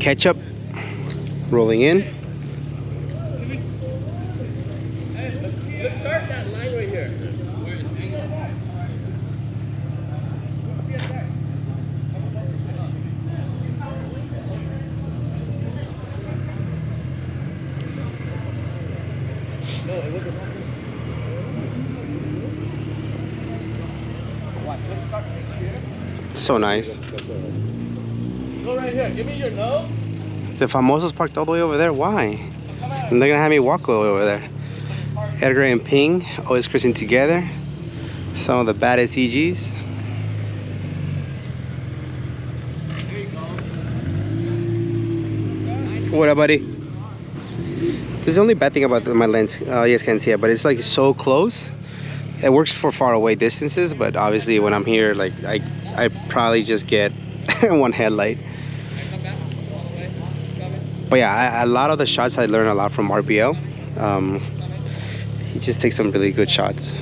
ketchup rolling in. Let's start that line right here. So nice. Go right here. Give me your nose. The Famoso's parked all the way over there. Why? And they're gonna have me walk all the way over there. Edgar and Ping always cruising together. Some of the baddest EGs. What up, buddy? This is the only bad thing about my lens. You guys can't see it, but it's like so close. It works for far away distances, but obviously when I'm here, like I probably just get one headlight. But yeah, a lot of the shots I learned a lot from RBL. He just takes some really good shots.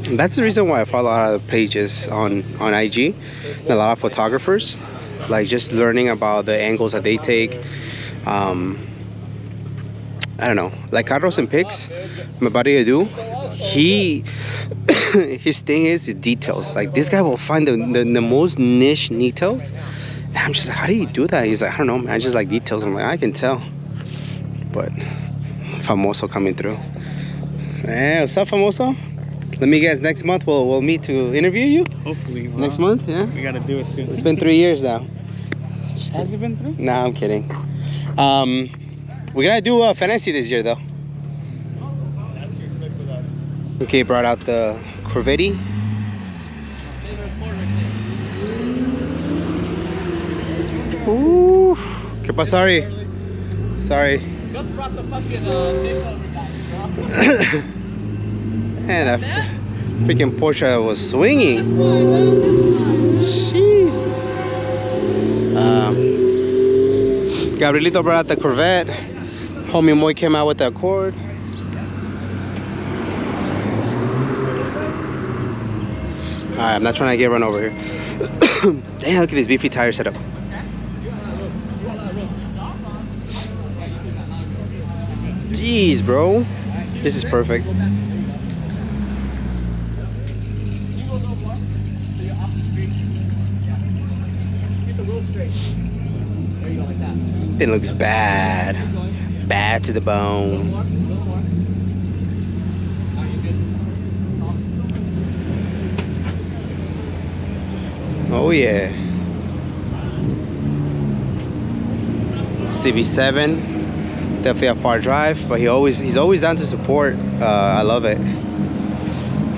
And that's the reason why I follow a lot of pages on IG and a lot of photographers, like just learning about the angles that they take. I don't know, like Carlos and Pics, my buddy Edu, his thing is the details. Like this guy will find the most niche details. And I'm just like, how do you do that? He's like, I don't know, man, I just like details. I'm like, I can tell. But Famoso coming through. Hey, what's up, Famoso? Let me guess, next month we'll meet to interview you? Hopefully. Well, next month, yeah? We gotta do it soon. It's been 3 years now. Has it been 3? Nah, I'm kidding. We're gonna do fantasy this year though. Okay, brought out the Corvette. Ooh, ¿qué pasa? Sorry. Just brought the fucking Man, that freaking Porsche was swinging. Jeez. Gabrielito brought out the Corvette. Homie Moy came out with the Accord. Alright, I'm not trying to get run over here. Damn, look at this beefy tire setup. Jeez, bro. This is perfect. It looks bad. Bad to the bone. Oh yeah. CB7. Definitely a far drive, but he's always down to support. I love it.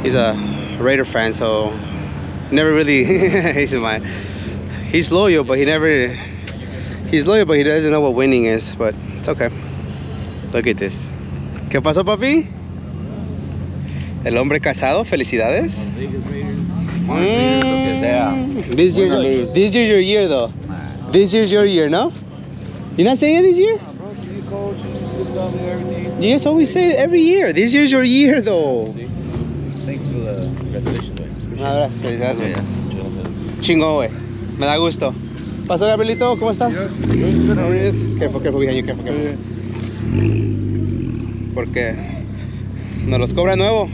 He's a Raider fan, so never really he's loyal, but he doesn't know what winning is, but it's okay. Look at this. ¿Qué pasó, papi? El hombre casado, felicidades. This year's your year though. This year's your year, no? You're not saying it this year? You guys always say it every year. This year's your year though. Thanks for the congratulations, güey. Gracias, felicidades, güey. Chingón, güey. Me da gusto. ¿Pasó, Gabrielito? ¿Cómo estás? Careful, behind you, careful. Porque nos los cobra nuevo.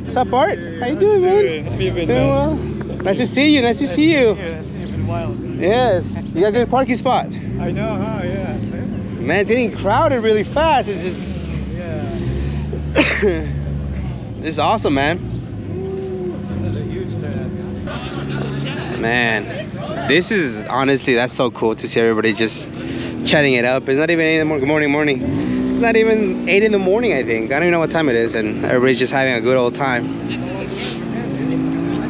What's up, Bart? How you doing, man? How you been, Doing well. Nice to see you. Yeah, it's been a while. Yes. You got a good parking spot. I know, huh? Yeah. Man, it's getting crowded really fast. It's just... Yeah. This is awesome, man. That's a huge turnout. Man, this is honestly, that's so cool to see everybody just chatting it up. It's not even 8 in the morning. Good morning. It's not even 8 in the morning, I think. I don't even know what time it is, and everybody's just having a good old time.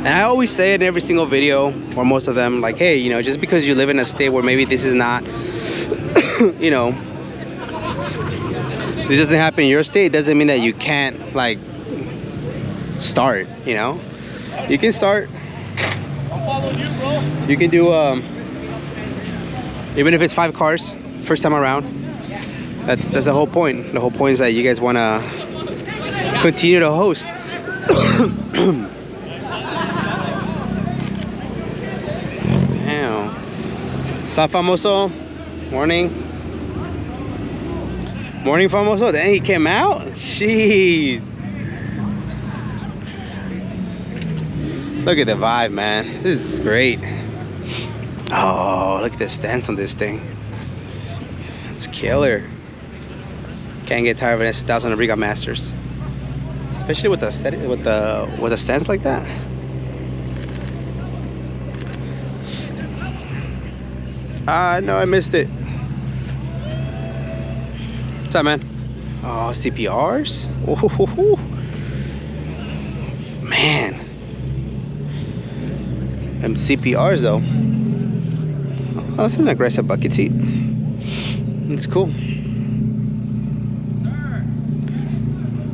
And I always say it in every single video, or most of them, like, hey, you know, just because you live in a state where maybe this is not, you know, this doesn't happen in your state, doesn't mean that you can't, like, start, you know? You can start. You can do, even if it's 5 cars, first time around. That's the whole point. The whole point is that you guys want to continue to host. Damn. Sup, famoso? Morning. Morning, famoso. Dang, he came out? Jeez. Look at the vibe, man. This is great. Oh, look at the stance on this thing. It's killer. Can't get tired of an S1000 Abriga Masters, especially with the stance like that. No, I missed it. What's up, man? Oh, CPRs. Oh, man. Them CPRs though. Oh, that's an aggressive bucket seat. It's cool.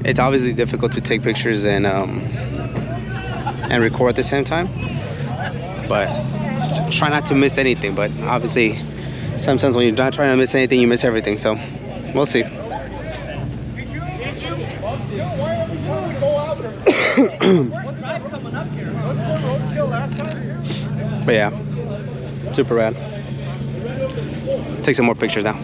It's obviously difficult to take pictures and record at the same time, but try not to miss anything. But obviously, sometimes when you're not trying to miss anything, you miss everything. So we'll see. But yeah, super rad. Take some more pictures now.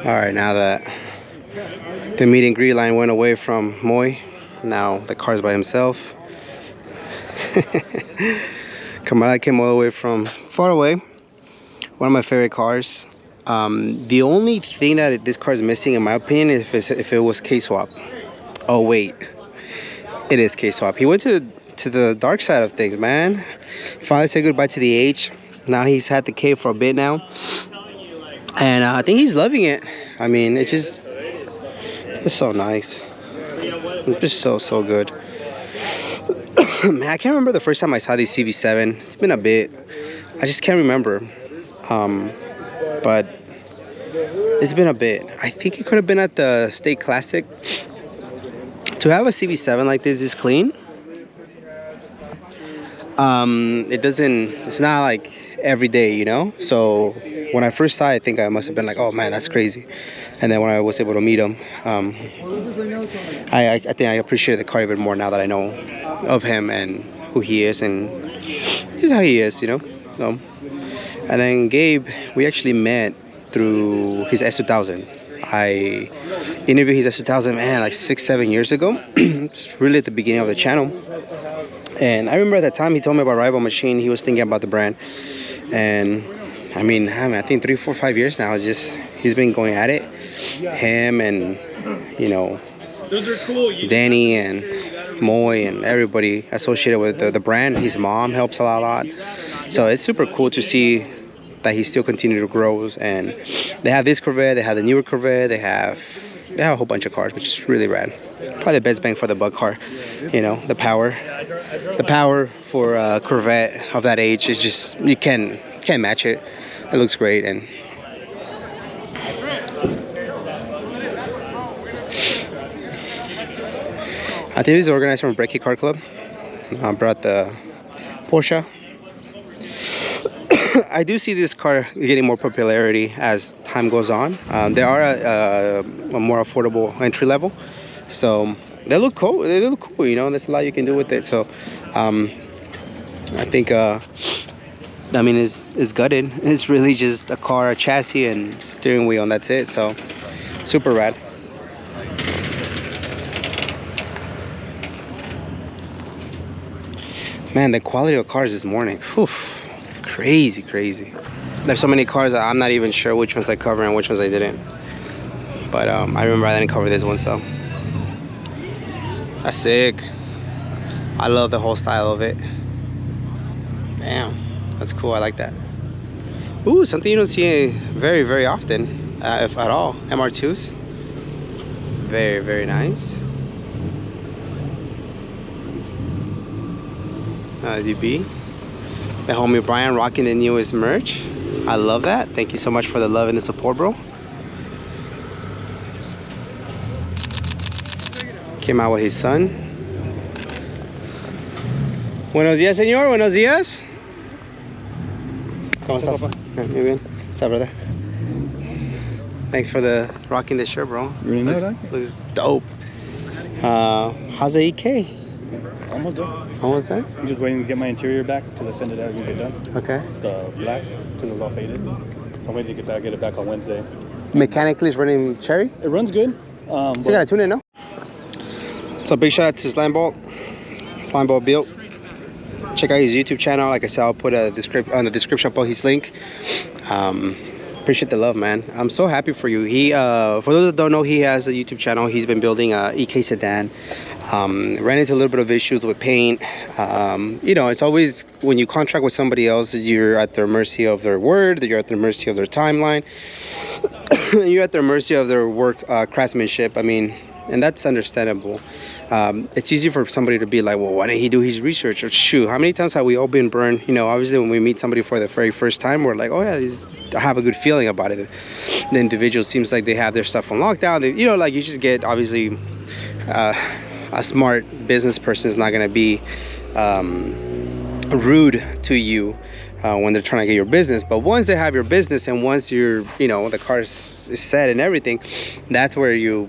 All right, now that the meet and greet line went away from Moy, now the car's by himself. Kamala came all the way from far away. One of my favorite cars. The only thing that this car is missing, in my opinion, is if it was K-swap. Oh wait, it is K-swap. He went to the dark side of things, man. Finally said goodbye to the H. Now he's had the K for a bit now, and I think he's loving it. I mean, it's so nice. It's just so good. Man, I can't remember the first time I saw this CV7. It's been a bit. I just can't remember. But it's been a bit. I think it could have been at the State Classic. To have a CV7 like this clean. It's not like every day, you know? So when I first saw it, I think I must have been like, oh man, that's crazy. And then when I was able to meet him, I think I appreciate the car even more now that I know of him and who he is and just how he is, you know? So, and then Gabe, we actually met through his S2000. I interviewed his S2000, man, like 6-7 years ago. It's really at the beginning of the channel. And I remember at that time he told me about Rival Machine. He was thinking about the brand. And I mean, I think 3, 4, 5 years now. It's just, he's been going at it. Him and, you know, Those are cool. Danny and Moy and everybody associated with the brand. His mom helps a lot. So it's super cool to see that he still continues to grow. And they have this Corvette, they have the newer Corvette, they have a whole bunch of cars, which is really rad. Probably the best bang for the buck car. You know, the power for a Corvette of that age is just, you can't match it. It looks great. And I think this is organized from Breaky Car Club. I brought the Porsche. I do see this car getting more popularity as time goes on. They are a more affordable entry level, so they look cool. They look cool, you know. There's a lot you can do with it. So, I think, I mean, it's gutted. It's really just a car, a chassis, and steering wheel, and that's it. So, super rad. Man, the quality of cars this morning. Whew. Crazy. There's so many cars that I'm not even sure which ones I covered and which ones I didn't. But I remember I didn't cover this one, so that's sick. I love the whole style of it. Damn, that's cool. I like that. Ooh, something you don't see very often, if at all. MR2s. Very nice. DB. The homie Brian rocking the newest merch. I love that. Thank you so much for the love and the support, bro. Came out with his son. Buenos días, señor. Buenos días. ¿Cómo estás? Muy bien. What's up, brother? Thanks for rocking the shirt, bro. You already know looks, that? looks dope. How's the EK? Almost done. Almost done? I'm just waiting to get my interior back because I sent it out when we get done. Okay. The black, because it was all faded. So I'm waiting to get it back on Wednesday. Mechanically, it's running cherry? It runs good. Still gotta tune in, no? So big shout out to Slimeball. Slimeball Built. Check out his YouTube channel. Like I said, I'll put on the description below his link. Appreciate the love, man. I'm so happy for you. He, for those that don't know, he has a YouTube channel. He's been building a EK sedan. Ran into a little bit of issues with paint. You know, it's always when you contract with somebody else, you're at their mercy of their word. You're at their mercy of their timeline. You're at their mercy of their work craftsmanship. I mean, and that's understandable. It's easy for somebody to be like, well, why didn't he do his research? Or shoot, how many times have we all been burned? You know, obviously when we meet somebody for the very first time, we're like, oh yeah, I have a good feeling about it. The individual seems like they have their stuff on lockdown. They, you know, like you just get, obviously, a smart business person is not going to be rude to you when they're trying to get your business. But once they have your business and once you're, you know, the car is set and everything, that's where you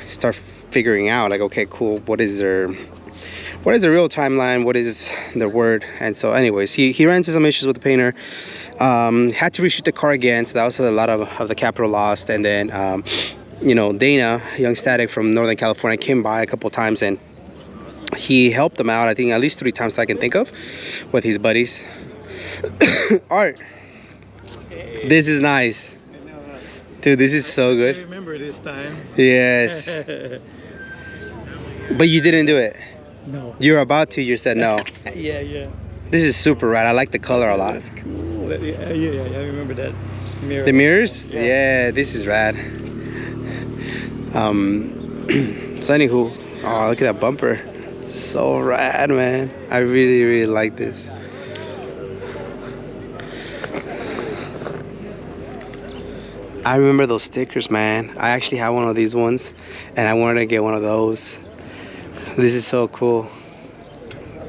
start figuring out like, okay, cool, what is their real timeline, what is their word. And so anyways, he ran into some issues with the painter, had to reshoot the car again, so that was a lot of the capital lost. And then you know, Dana, young static from Northern California, came by a couple times and he helped them out, I think at least 3 times that I can think of, with his buddies. Art, this is nice. Dude, this is so good. I remember this time. Yes. But you didn't do it. No. You're about to, you said no. Yeah. This is super rad. I like the color a lot. That's cool. Yeah, I remember that mirror. The mirrors? Yeah. Yeah, this is rad. So anywho, oh, look at that bumper. So rad, man. I really like this. I remember those stickers, man. I actually have one of these ones and I wanted to get one of those. This is so cool.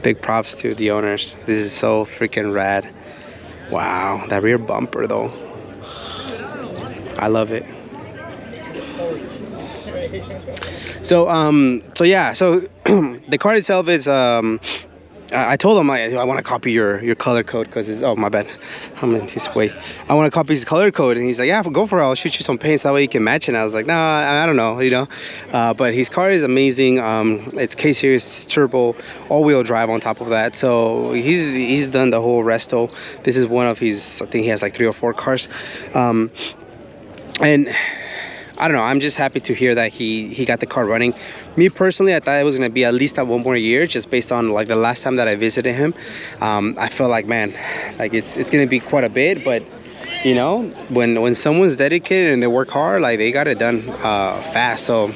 Big props to the owners. This is so freaking rad. Wow, that rear bumper though. I love it. So yeah, so the car itself is I told him I want to copy your color code because it's, oh my bad, I'm in his way. I want to copy his color code, and he's like, yeah, go for it. I'll shoot you some paints that way you can match it. And I was like, nah, I don't know, you know. But his car is amazing. It's K-Series turbo, all-wheel drive on top of that. So he's done the whole resto. This is one of his, I think he has like 3 or 4 cars, and I don't know, I'm just happy to hear that he got the car running. Me personally, I thought it was going to be at least at 1 more year, just based on like the last time that I visited him. I feel like, man, like it's going to be quite a bit, but you know, when someone's dedicated and they work hard, like they got it done fast. So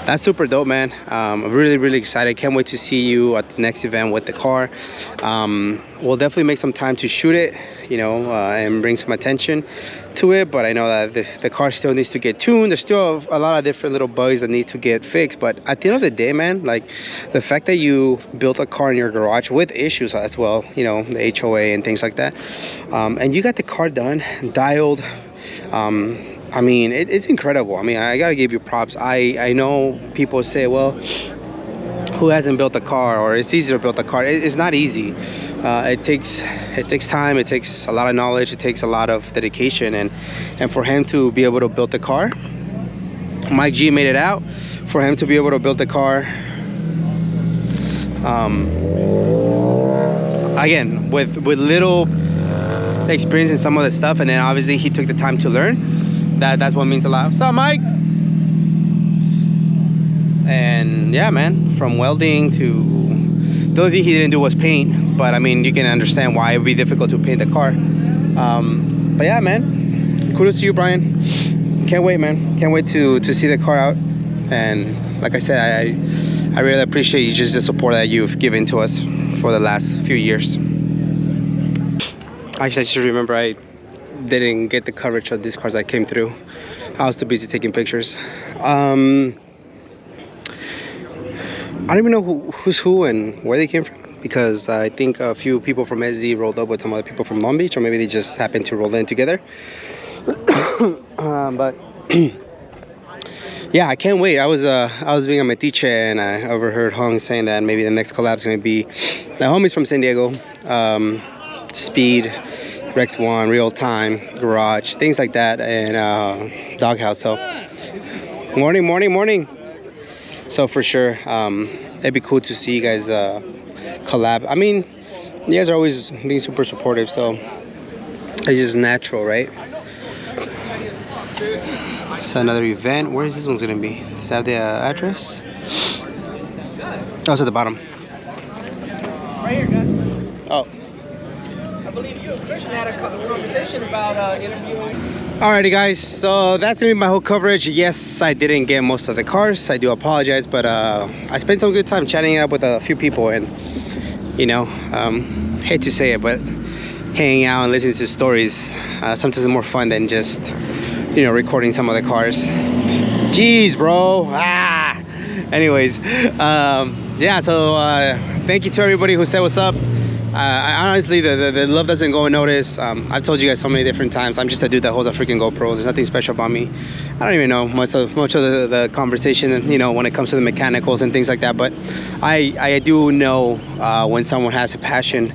that's super dope, man. I'm really excited. Can't wait to see you at the next event with the car. We'll definitely make some time to shoot it, you know, and bring some attention to it. But I know that the car still needs to get tuned. There's still a lot of different little bugs that need to get fixed. But at the end of the day, man, like the fact that you built a car in your garage with issues as well, you know, the HOA and things like that, and you got the car done, dialed. I mean, it's incredible. I mean, I gotta give you props. I know people say, well, who hasn't built a car, or it's easier to build a car. It's not easy. It takes time. It takes a lot of knowledge. It takes a lot of dedication, and for him to be able to build the car, Mike G made it out. For him to be able to build the car, again with little experience in some of the stuff, and then obviously he took the time to learn. That's what means a lot. What's up, Mike? And yeah, man, from welding to, the only thing he didn't do was paint, but I mean, you can understand why it'd be difficult to paint the car. But yeah, man, kudos to you, Brian. Can't wait, man. Can't wait to see the car out. And like I said, I really appreciate you, just the support that you've given to us for the last few years. Actually, I just remember I didn't get the coverage of these cars that came through. I was too busy taking pictures. I don't even know who's who and where they came from, because I think a few people from SZ rolled up with some other people from Long Beach, or maybe they just happened to roll in together. But yeah, I can't wait. I was being a metiche, and I overheard Hung saying that maybe the next collab is going to be the homies from San Diego, Speed, Rex One, Real Time, Garage, things like that, and Doghouse. So morning. So for sure, it'd be cool to see you guys collab. I mean, you guys are always being super supportive, so it's just natural, right? It's another event. Where is this one's gonna be? Does it have the address? Oh, it's at the bottom. Right here, guys. Oh. I believe you and Christian had a conversation about interviewing. Alrighty, guys. So that's gonna be my whole coverage. Yes, I didn't get most of the cars. I do apologize, but I spent some good time chatting up with a few people, and you know, hate to say it, but hanging out and listening to stories sometimes is more fun than just, you know, recording some of the cars. Jeez, bro. Anyways, yeah, so thank you to everybody who said what's up. I honestly, the love doesn't go unnoticed. I've told you guys so many different times, I'm just a dude that holds a freaking GoPro. There's nothing special about me. I don't even know much of the conversation, you know, when it comes to the mechanicals and things like that, but I do know when someone has a passion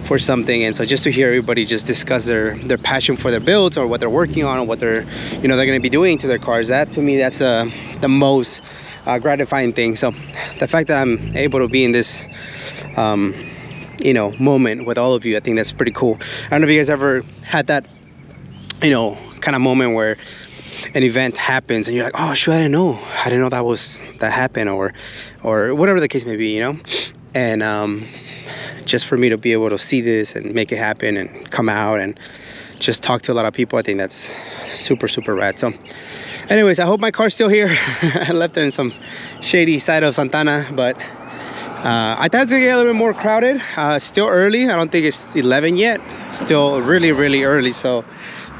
for something. And so just to hear everybody just discuss their passion for their builds, or what they're working on, or what they're, you know, they're going to be doing to their cars, that to me, that's the most gratifying thing. So the fact that I'm able to be in this you know, moment with all of you, I think that's pretty cool. I don't know if you guys ever had that, you know, kind of moment where an event happens and you're like, oh shoot, I didn't know that happened, or whatever the case may be, you know. And just for me to be able to see this and make it happen and come out and just talk to a lot of people, I think that's super rad. So anyways, I hope my car's still here. I left it in some shady side of Santana, but I thought it's gonna get a little bit more crowded. Still early. I don't think it's 11 yet. Still really early. So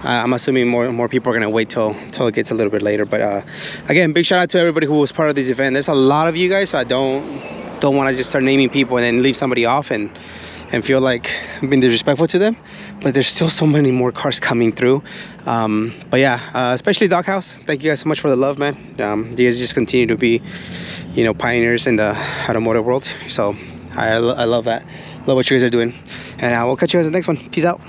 I'm assuming more people are gonna wait till it gets a little bit later. But again, big shout out to everybody who was part of this event. There's a lot of you guys, so I don't want to just start naming people and then leave somebody off and feel like I'm being disrespectful to them. But there's still so many more cars coming through. But yeah, especially Doghouse. Thank you guys so much for the love, man. You guys just continue to be, you know, pioneers in the automotive world. So I love that. Love what you guys are doing. And we'll catch you guys in the next one. Peace out.